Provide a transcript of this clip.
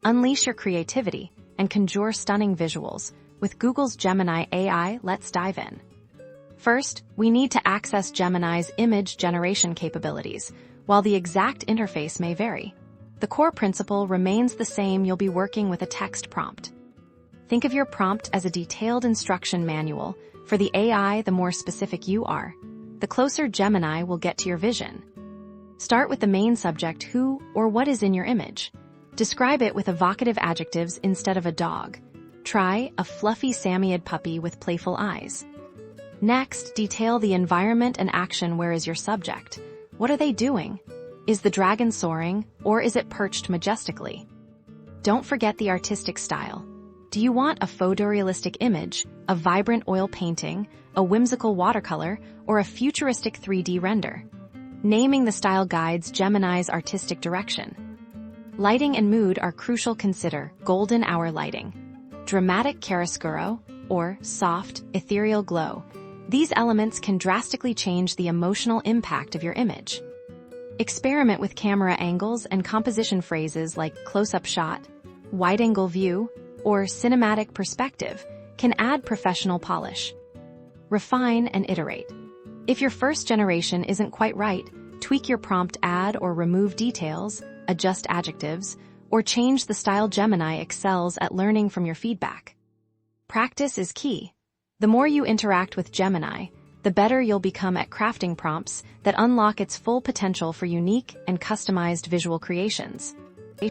Unleash your creativity and conjure stunning visuals with Google's Gemini AI. Let's dive in. First, we need to access Gemini's image generation capabilities, while the exact interface may vary. The core principle remains the same. You'll be working with a text prompt. Think of your prompt as a detailed instruction manual. For the AI, the more specific you are, the closer Gemini will get to your vision. Start with the main subject: who or what is in your image. Describe it with evocative adjectives instead of a dog. Try a fluffy Samoyed puppy with playful eyes. Next, detail the environment and action. Where is your subject? What are they doing? Is the dragon soaring, or is it perched majestically? Don't forget the artistic style. Do you want a photorealistic image, a vibrant oil painting, a whimsical watercolor, or a futuristic 3D render? Naming the style guides Gemini's artistic direction. Lighting and mood are crucial. Consider golden hour lighting, dramatic chiaroscuro, or soft, ethereal glow. These elements can drastically change the emotional impact of your image. Experiment with camera angles and composition. Phrases like close-up shot, wide-angle view, or cinematic perspective can add professional polish. Refine and iterate. If your first generation isn't quite right, tweak your prompt, add or remove details, adjust adjectives, or change the style. Gemini excels at learning from your feedback. Practice is key. The more you interact with Gemini, the better you'll become at crafting prompts that unlock its full potential for unique and customized visual creations.